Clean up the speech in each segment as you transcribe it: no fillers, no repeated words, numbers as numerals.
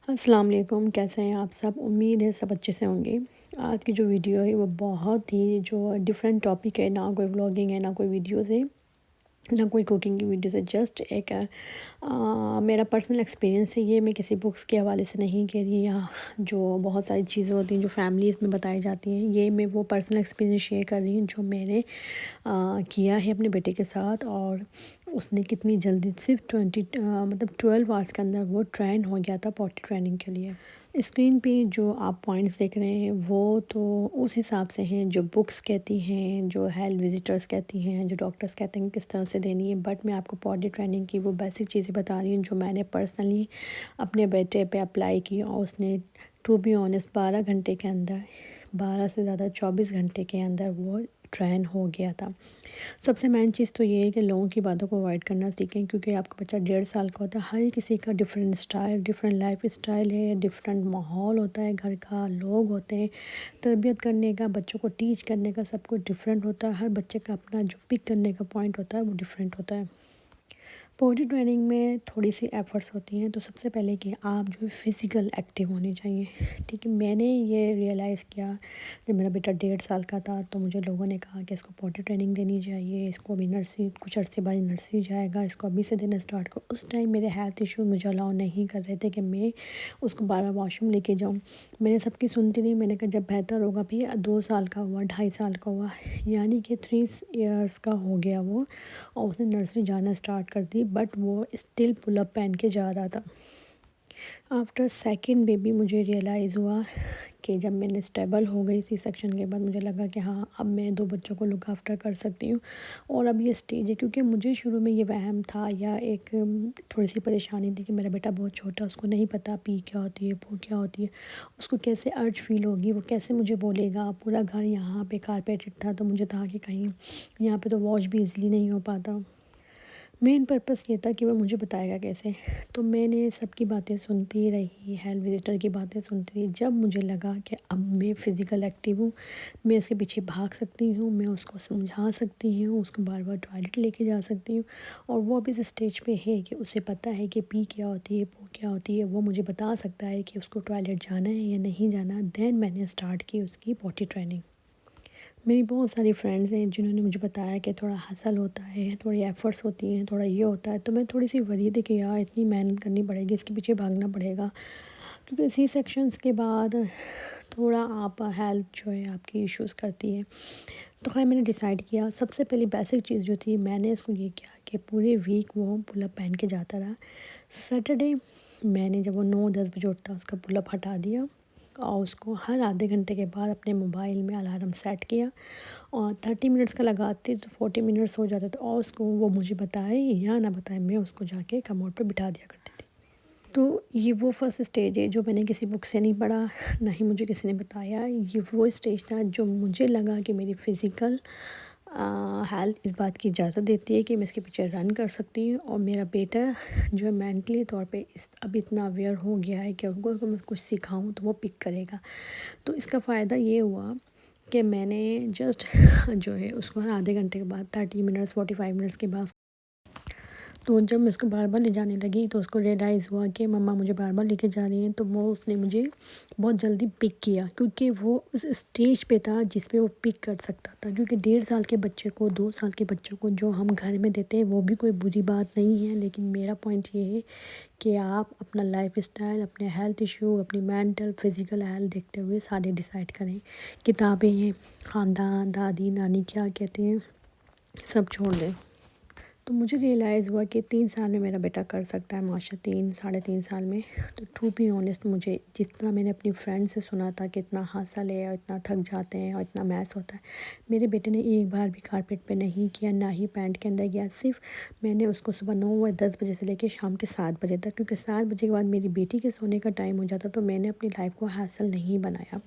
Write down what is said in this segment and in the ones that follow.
السلام علیکم، کیسے ہیں آپ سب؟ امید ہے سب اچھے سے ہوں گے۔ آج کی جو ویڈیو ہے وہ بہت ہی جو ڈیفرنٹ ٹاپک ہے، نہ کوئی ولاگنگ ہے، نہ کوئی ویڈیوز ہے، نہ کوئی کوکنگ کی ویڈیوز ہے، جسٹ ایک میرا پرسنل ایکسپیرینس ہے۔ یہ میں کسی بکس کے حوالے سے نہیں کہہ رہی، یا جو بہت ساری چیزیں ہوتی ہیں جو فیملیز میں بتائی جاتی ہیں، یہ میں وہ پرسنل ایکسپیرینس شیئر کر رہی ہوں جو میں نے کیا ہے اپنے بیٹے کے ساتھ، اور اس نے کتنی جلدی صرف 12 آورس کے اندر وہ ٹرین ہو گیا تھا پوٹی ٹریننگ کے لیے۔ اسکرین پہ جو آپ پوائنٹس دیکھ رہے ہیں وہ تو اس حساب سے ہیں جو بکس کہتی ہیں، جو ہیلتھ وزٹرز کہتی ہیں، جو ڈاکٹرز کہتے ہیں کس طرح سے دینی ہے، بٹ میں آپ کو پوٹی ٹریننگ کی وہ بیسک چیزیں بتا رہی ہوں جو میں نے پرسنلی اپنے بیٹے پہ اپلائی کی، اور اس نے ٹو بی آنیسٹ 12 گھنٹے کے اندر، 12 سے زیادہ 24 گھنٹے کے اندر وہ ٹرین ہو گیا تھا۔ سب سے مین چیز تو یہ ہے کہ لوگوں کی باتوں کو اوائڈ کرنا سیکھیں، کیونکہ آپ کا بچہ 1.5 سال کا ہوتا ہے، ہر کسی کا different style, different life style ہے، ڈفرینٹ ماحول ہوتا ہے، گھر کا لوگ ہوتے ہیں، تربیت کرنے کا، بچوں کو ٹیچ کرنے کا سب کچھ ڈفرینٹ ہوتا ہے، ہر بچے کا اپنا جو پک کرنے کا پوائنٹ ہوتا ہے وہ ڈفرینٹ ہوتا ہے۔ پوٹی ٹریننگ میں تھوڑی سی ایفرٹس ہوتی ہیں، تو سب سے پہلے کہ آپ جو فزیکل ایکٹیو ہونی چاہیے، ٹھیک ہے۔ میں نے یہ ریئلائز کیا جب میرا بیٹا 1.5 سال کا تھا، تو مجھے لوگوں نے کہا کہ اس کو پوٹی ٹریننگ دینی چاہیے، اس کو ابھی نرسری کچھ عرصے بعد نرسری جائے گا، اس کو ابھی سے دینا اسٹارٹ کرو۔ اس ٹائم میرے ہیلتھ ایشو مجھے الاؤ نہیں کر رہے تھے کہ میں اس کو بار بار واش روم لے کے جاؤں۔ میں نے سب کی سنتی نہیں، میں نے کہا جب بہتر ہوگا بھی 2 سال کا ہوا، 2.5 سال کا ہوا، یعنی کہ 3 ایئرس کا ہو گیا وہ، اور اس نے نرسری جانا اسٹارٹ کر دی، بٹ وہ اسٹل پل اپ پہن کے جا رہا تھا۔ آفٹر سیکنڈ بیبی مجھے ریئلائز ہوا کہ جب میں نے اسٹیبل ہو گئی سی سیکشن کے بعد، مجھے لگا کہ ہاں اب میں 2 بچوں کو لک آفٹر کر سکتی ہوں، اور اب یہ اسٹیج ہے، کیونکہ مجھے شروع میں یہ وہم تھا یا ایک تھوڑی سی پریشانی تھی کہ میرا بیٹا بہت چھوٹا، اس کو نہیں پتہ پی کیا ہوتی ہے، پو کیا ہوتی ہے، اس کو کیسے ارج فیل ہوگی، وہ کیسے مجھے بولے گا۔ پورا گھر یہاں پہ کارپیٹڈ تھا، تو مجھے تھا کہ کہیں یہاں پہ تو واش بھی ایزیلی نہیں ہو پاتا۔ مین پرپس یہ تھا کہ وہ مجھے بتائے گا کیسے، تو میں نے سب کی باتیں سنتی رہی، ہیلتھ وزٹر کی باتیں سنتی رہی۔ جب مجھے لگا کہ اب میں فزیکل ایکٹیو ہوں، میں اس کے پیچھے بھاگ سکتی ہوں، میں اس کو سمجھا سکتی ہوں، اس کو بار بار ٹوائلٹ لے کے جا سکتی ہوں، اور وہ اب اس اسٹیج پہ ہے کہ اسے پتہ ہے کہ پی کیا ہوتی ہے، پو کیا ہوتی ہے، وہ مجھے بتا سکتا ہے کہ اس کو ٹوائلٹ جانا ہے یا نہیں جانا، دین میں نے اسٹارٹ کی اس کی پوٹی ٹریننگ۔ میری بہت ساری فرینڈز ہیں جنہوں نے مجھے بتایا کہ تھوڑا ہسل ہوتا ہے، تھوڑی ایفرٹس ہوتی ہیں، تھوڑا یہ ہوتا ہے، تو میں تھوڑی سی ورید ہے کہ یار اتنی محنت کرنی پڑے گی، اس کے پیچھے بھاگنا پڑے گا، کیونکہ سی سیکشنز کے بعد تھوڑا آپ ہیلتھ جو ہے آپ کی ایشوز کرتی ہے۔ تو خیر میں نے ڈیسائیڈ کیا، سب سے پہلی بیسک چیز جو تھی، میں نے اس کو یہ کیا کہ پورے ویک وہ پل اپ پہن کے جاتا رہا۔ سیٹرڈے میں نے جب وہ 9-10 بجے اٹھتا اس کا پل اپ ہٹا دیا، اور اس کو ہر آدھے گھنٹے کے بعد اپنے موبائل میں الارم سیٹ کیا، اور 30 منٹس کا لگاتی تو 40 منٹس ہو جاتا تھا، اور اس کو وہ مجھے بتائے یا نہ بتائے، میں اس کو جا کے کموڈ پہ بٹھا دیا کرتی تھی۔ تو یہ وہ فرسٹ اسٹیج ہے جو میں نے کسی بک سے نہیں پڑھا، نہ ہی مجھے کسی نے بتایا، یہ وہ اسٹیج تھا جو مجھے لگا کہ میری فزیکل ہیلتھ اس بات کی اجازت دیتی ہے کہ میں اس کے پیچھے رن کر سکتی ہوں، اور میرا بیٹا جو ہے مینٹلی طور پہ اب اتنا اویئر ہو گیا ہے کہ اس کو اگر میں کچھ سکھاؤں تو وہ پک کرے گا۔ تو اس کا فائدہ یہ ہوا کہ میں نے جسٹ جو ہے اس کو آدھے گھنٹے کے بعد 30 منٹس 45 منٹس کے بعد، تو جب میں اس کو بار بار لے جانے لگی تو اس کو ریئلائز ہوا کہ مما مجھے بار بار لے کے جا رہی ہیں، تو وہ اس نے مجھے بہت جلدی پک کیا، کیونکہ وہ اس اسٹیج پہ تھا جس پہ وہ پک کر سکتا تھا۔ کیونکہ 1.5 سال کے بچے کو، 2 سال کے بچوں کو جو ہم گھر میں دیتے ہیں وہ بھی کوئی بری بات نہیں ہے، لیکن میرا پوائنٹ یہ ہے کہ آپ اپنا لائف اسٹائل، اپنے ہیلتھ ایشو، اپنی مینٹل فزیکل ہیلتھ دیکھتے ہوئے سارے ڈیسائیڈ کریں۔ کتابیں ہیں، خاندان، دادی نانی کیا کہتے ہیں، سب چھوڑ دیں۔ تو مجھے ریئلائز ہوا کہ 3 سال میں میرا بیٹا کر سکتا ہے ماشاء 3 ساڑھے 3 سال میں۔ تو ٹو بی آنیسٹ مجھے جتنا میں نے اپنی فرینڈ سے سنا تھا کہ اتنا حاصل ہے اور اتنا تھک جاتے ہیں اور اتنا میس ہوتا ہے، میرے بیٹے نے ایک بار بھی کارپیٹ پہ نہیں کیا، نہ ہی پینٹ کے اندر گیا۔ صرف میں نے اس کو صبح 9 یا 10 بجے سے لے کے شام کے 7 بجے تک، کیونکہ 7 بجے کے بعد میری بیٹی کے سونے کا ٹائم ہو جاتا، تو میں نے اپنی لائف کو حاصل نہیں بنایا۔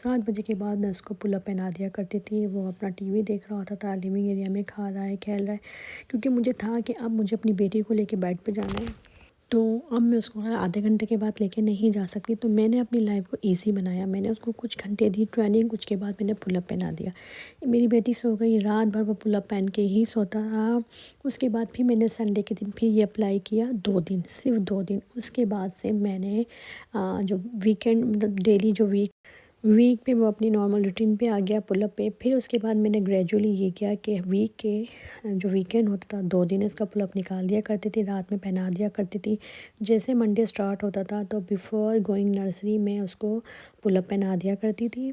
7 بجے کے بعد میں اس کو پل اپ پہنا دیا کرتی تھی، وہ اپنا ٹی وی دیکھ رہا ہوتا تھا، لیونگ ایریا میں کھا رہا ہے، کھیل رہا ہے، کیونکہ مجھے تھا کہ اب مجھے اپنی بیٹی کو لے کے بیڈ پہ جانا ہے۔ تو اب میں اس کو آدھے گھنٹے کے بعد لے کے نہیں جا سکتی، تو میں نے اپنی لائف کو ایزی بنایا، میں نے اس کو کچھ گھنٹے دی ٹریننگ، کچھ کے بعد میں نے پل اپ پہنا دیا۔ میری بیٹی سو گئی، رات بھر وہ پل اپ پہن کے ہی سوتا رہا۔ اس کے بعد پھر میں نے سنڈے کے دن پھر یہ اپلائی کیا 2 دن، صرف 2 دن۔ اس کے بعد سے میں نے جو ویکینڈ مطلب ڈیلی جو ویک پہ وہ اپنی نارمل روٹین پہ آ گیا پل اپ پہ۔ پھر اس کے بعد میں نے گریجولی یہ کیا کہ ویک کے جو ویکینڈ ہوتا تھا 2 دن اس کا پل اپ نکال دیا کرتی تھی، رات میں پہنا دیا کرتی تھی۔ جیسے منڈے سٹارٹ ہوتا تھا تو بیفور گوئنگ نرسری میں اس کو پل اپ پہنا دیا کرتی تھی۔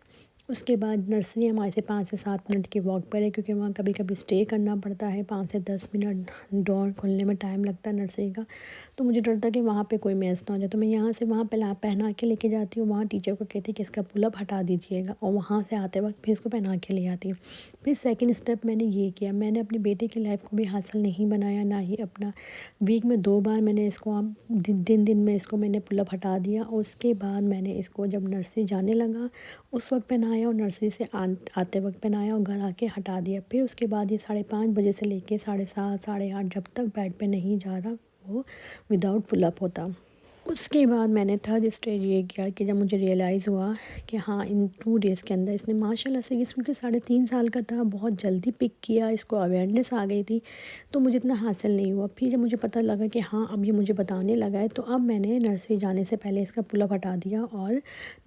اس کے بعد نرسری ہمارے سے 5 سے 7 منٹ کی واک پر ہے، کیونکہ وہاں کبھی کبھی اسٹے کرنا پڑتا ہے، 5 سے 10 منٹ ڈور کھلنے میں ٹائم لگتا ہے نرسری کا۔ تو مجھے ڈر تھا کہ وہاں پہ کوئی میس نہ ہو جائے، تو میں یہاں سے وہاں پہنا کے لے کے جاتی ہوں، وہاں ٹیچر کو کہتی کہ اس کا پل اپ ہٹا دیجیے گا، اور وہاں سے آتے وقت پھر اس کو پہنا کے لے آتی۔ پھر سیکنڈ اسٹیپ میں نے یہ کیا، میں نے اپنے بیٹے کی لائف کو بھی حاصل نہیں بنایا، نہ ہی اپنا ویک میں 2 بار میں نے اس کو دن میں اس کو میں نے پل اپ ہٹا دیا۔ اس کے بعد میں نے اس کو جب نرسری جانے لگا اس وقت پہنایا، اور نرسری سے آتے وقت پہنایا، اور گھر آ کے ہٹا دیا۔ پھر اس کے بعد یہ 5:30 بجے سے لے کے 7:30 8:30 جب تک بیڈ پہ نہیں جا رہا وہ وداؤٹ پل اپ ہوتا۔ اس کے بعد میں نے تھرڈ اسٹیج یہ کیا کہ جب مجھے ریئلائز ہوا کہ ہاں ان 2 ڈیز کے اندر اس نے ماشاءاللہ سے، اس کیونکہ 3.5 سال کا تھا، بہت جلدی پک کیا، اس کو اویئرنیس آ گئی تھی، تو مجھے اتنا حاصل نہیں ہوا۔ پھر جب مجھے پتہ لگا کہ ہاں اب یہ مجھے بتانے لگا ہے، تو اب میں نے نرسری جانے سے پہلے اس کا پل اپ ہٹا دیا، اور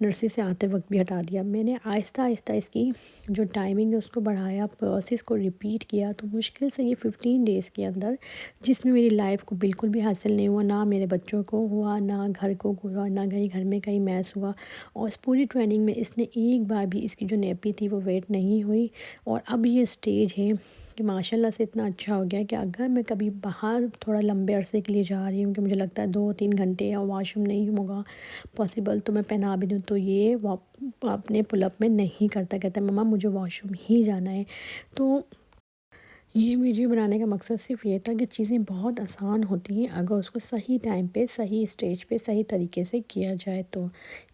نرسری سے آتے وقت بھی ہٹا دیا۔ میں نے آہستہ آہستہ اس کی جو ٹائمنگ ہے اس کو بڑھایا، پروسیس کو ریپیٹ کیا، تو مشکل سے یہ 15 ڈیز کے اندر، جس میں میری لائف کو بالکل بھی حاصل نہیں ہوا، نہ میرے بچوں کو ہوا، نہ گھر کو ہوا، نہ گھر میں کہیں میس ہوا، اور اس پوری ٹریننگ میں اس نے ایک بار بھی اس کی جو نیپی تھی وہ ویٹ نہیں ہوئی۔ اور اب یہ اسٹیج ہے کہ ماشاءاللہ سے اتنا اچھا ہو گیا کہ اگر میں کبھی باہر تھوڑا لمبے عرصے کے لیے جا رہی ہوں کہ مجھے لگتا ہے 2-3 گھنٹے اور واش روم نہیں ہوگا پاسبل، تو میں پہنا بھی دوں تو یہ اپنے پل اپ میں نہیں کرتا، کہتا ہے مما مجھے واش روم ہی جانا ہے۔ تو یہ ویڈیو بنانے کا مقصد صرف یہ تھا کہ چیزیں بہت آسان ہوتی ہیں اگر اس کو صحیح ٹائم پہ، صحیح اسٹیج پہ، صحیح طریقے سے کیا جائے۔ تو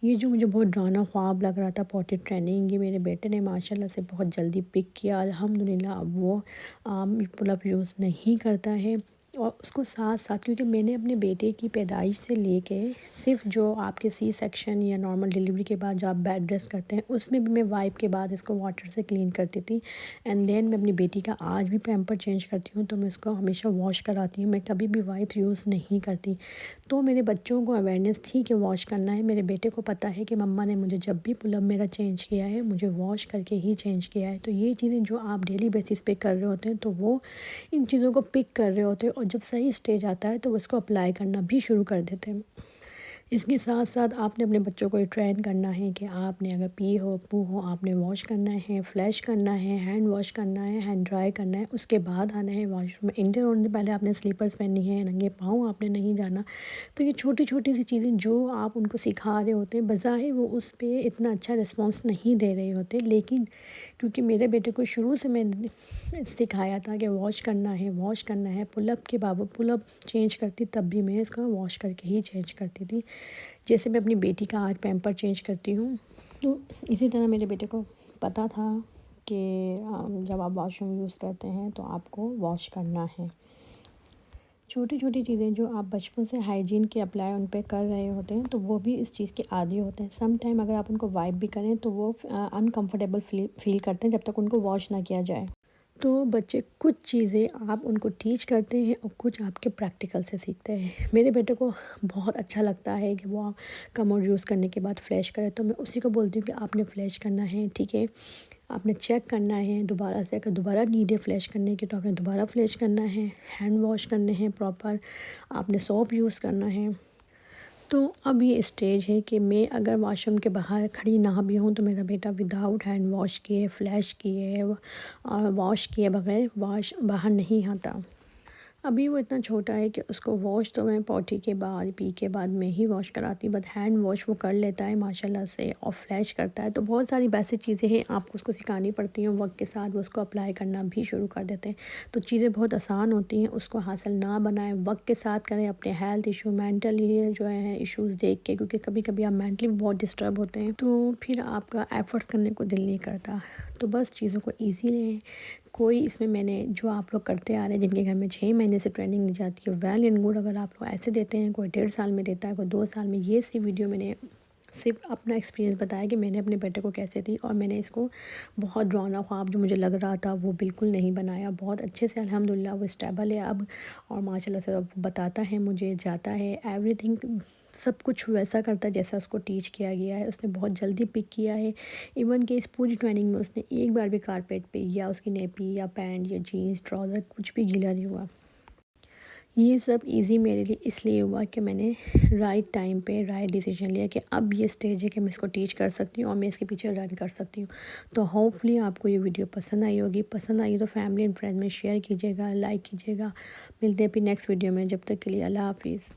یہ جو مجھے بہت ڈرانا خواب لگ رہا تھا پوٹی ٹریننگ، یہ میرے بیٹے نے ماشاءاللہ سے بہت جلدی پک کیا الحمدللہ۔ اب وہ پل اپ یوز نہیں کرتا ہے، اور اس کو ساتھ ساتھ، کیونکہ میں نے اپنے بیٹے کی پیدائش سے لے کے صرف جو آپ کے سی سیکشن یا نارمل ڈیلیوری کے بعد جو آپ بیڈ ریسٹ کرتے ہیں اس میں بھی میں وائپ کے بعد اس کو واٹر سے کلین کرتی تھی، اینڈ دین میں اپنی بیٹی کا آج بھی پیمپر چینج کرتی ہوں تو میں اس کو ہمیشہ واش کراتی ہوں، میں کبھی بھی وائپ یوز نہیں کرتی۔ تو میرے بچوں کو اویئرنیس تھی کہ واش کرنا ہے، میرے بیٹے کو پتہ ہے کہ مما نے مجھے جب بھی پل اپ میرا چینج کیا ہے مجھے واش کر کے ہی چینج کیا ہے۔ تو یہ چیزیں جو آپ ڈیلی بیسس پہ کر رہے ہوتے ہیں تو وہ ان چیزوں کو پک کر رہے ہوتے ہیں، اور جب صحیح اسٹیج آتا ہے تو اس کو اپلائی کرنا بھی شروع کر دیتے ہیں۔ اس کے ساتھ ساتھ آپ نے اپنے بچوں کو یہ ٹرین کرنا ہے کہ آپ نے اگر پی ہو پو ہو آپ نے واش کرنا ہے، فلیش کرنا ہے، ہینڈ واش کرنا ہے، ہینڈ ڈرائی کرنا ہے، اس کے بعد آنا ہے واش روم میں۔ انٹر ہونے سے پہلے آپ نے سلیپرز پہننی ہے، ننگے پاؤں آپ نے نہیں جانا۔ تو یہ چھوٹی چھوٹی سی چیزیں جو آپ ان کو سکھا رہے ہوتے ہیں، بظاہر وہ اس پہ اتنا اچھا رسپانس نہیں دے رہے ہوتے، لیکن کیونکہ میرے بیٹے کو شروع سے میں نے سکھایا تھا کہ واش کرنا ہے، واش کرنا ہے، پل اپ کے بابو پل اپ چینج کرتی تب بھی میں اس کو واش کر کے ہی چینج کرتی تھی، جیسے میں اپنی بیٹی کا آج پیمپر چینج کرتی ہوں۔ تو اسی طرح میرے بیٹے کو پتہ تھا کہ جب آپ واش روم یوز کرتے ہیں تو آپ کو واش کرنا ہے۔ چھوٹی چھوٹی چیزیں جو آپ بچپن سے ہائیجین کے اپلائی ان پہ کر رہے ہوتے ہیں تو وہ بھی اس چیز کے عادی ہوتے ہیں۔ سم ٹائم اگر آپ ان کو وائپ بھی کریں تو وہ انکمفرٹیبل فیل کرتے ہیں جب تک ان کو واش نہ کیا جائے۔ تو بچے کچھ چیزیں آپ ان کو ٹیچ کرتے ہیں اور کچھ آپ کے پریکٹیکل سے سیکھتے ہیں۔ میرے بیٹے کو بہت اچھا لگتا ہے کہ وہ کموڈ یوز کرنے کے بعد فلیش کرے، تو میں اسی کو بولتی ہوں کہ آپ نے فلیش کرنا ہے، ٹھیک ہے، آپ نے چیک کرنا ہے دوبارہ سے، اگر دوبارہ نیڈ ہے فلیش کرنے کی تو آپ نے دوبارہ فلیش کرنا ہے، ہینڈ واش کرنے ہیں پراپر، آپ نے سوپ یوز کرنا ہے۔ تو اب یہ اسٹیج ہے کہ میں اگر واش روم کے باہر کھڑی نہ بھی ہوں تو میرا بیٹا وداؤٹ ہینڈ واش کیے، فلیش کیے اور واش کیے بغیر باہر نہیں آتا۔ ابھی وہ اتنا چھوٹا ہے کہ اس کو واش تو میں پوٹی کے بعد پی کے بعد میں ہی واش کراتی، بٹ ہینڈ واش وہ کر لیتا ہے ماشاءاللہ سے، اور فلیش کرتا ہے۔ تو بہت ساری بیسک چیزیں ہیں آپ کو اس کو سکھانی پڑتی ہیں، وقت کے ساتھ وہ اس کو اپلائی کرنا بھی شروع کر دیتے ہیں۔ تو چیزیں بہت آسان ہوتی ہیں، اس کو حاصل نہ بنائیں، وقت کے ساتھ کریں، اپنے ہیلتھ ایشو مینٹلی جو ہے ایشوز دیکھ کے، کیونکہ کبھی کبھی آپ مینٹلی بہت ڈسٹرب ہوتے ہیں تو پھر آپ کا ایفرٹس کرنے کو دل نہیں کرتا۔ تو بس چیزوں کو ایزی لیں، کوئی اس میں نے جو آپ لوگ کرتے آ رہے ہیں جن کے گھر میں 6 مہینے سے ٹریننگ دی جاتی ہے، ویل اینڈ گڈ. اگر آپ لوگ ایسے دیتے ہیں، کوئی 1.5 سال میں دیتا ہے، کوئی 2 سال میں. یہ سی ویڈیو میں نے صرف اپنا ایکسپیرینس بتایا کہ میں نے اپنے بیٹے کو کیسے دی، اور میں نے اس کو بہت ڈراؤنا خواب جو مجھے لگ رہا تھا وہ بالکل نہیں بنایا. بہت اچھے سے الحمدللہ وہ اسٹیبل ہے اب، اور ماشاء اللہ سے وہ بتاتا ہے مجھے، جاتا ہے، ایوری تھنگ سب کچھ ویسا کرتا ہے جیسا اس کو ٹیچ کیا گیا ہے. اس نے بہت جلدی پک کیا ہے. ایون کہ اس پوری ٹریننگ میں اس نے ایک بار بھی کارپیٹ پہ یا اس کی نیپی یا پینٹ یا جینس ٹراؤزر کچھ بھی گیلا نہیں ہوا. یہ سب ایزی میرے لیے اس لیے ہوا کہ میں نے رائٹ ٹائم پہ رائٹ ڈیسیجن لیا کہ اب یہ سٹیج ہے کہ میں اس کو ٹیچ کر سکتی ہوں اور میں اس کے پیچھے رن کر سکتی ہوں. تو ہوپفلی آپ کو یہ ویڈیو پسند آئی ہوگی. پسند آئی تو فیملی اینڈ فرینڈ میں شیئر کیجیے گا، لائک کیجیے گا. ملتے ہیں پھر نیکسٹ ویڈیو میں. جب تک کے لیے اللہ حافظ.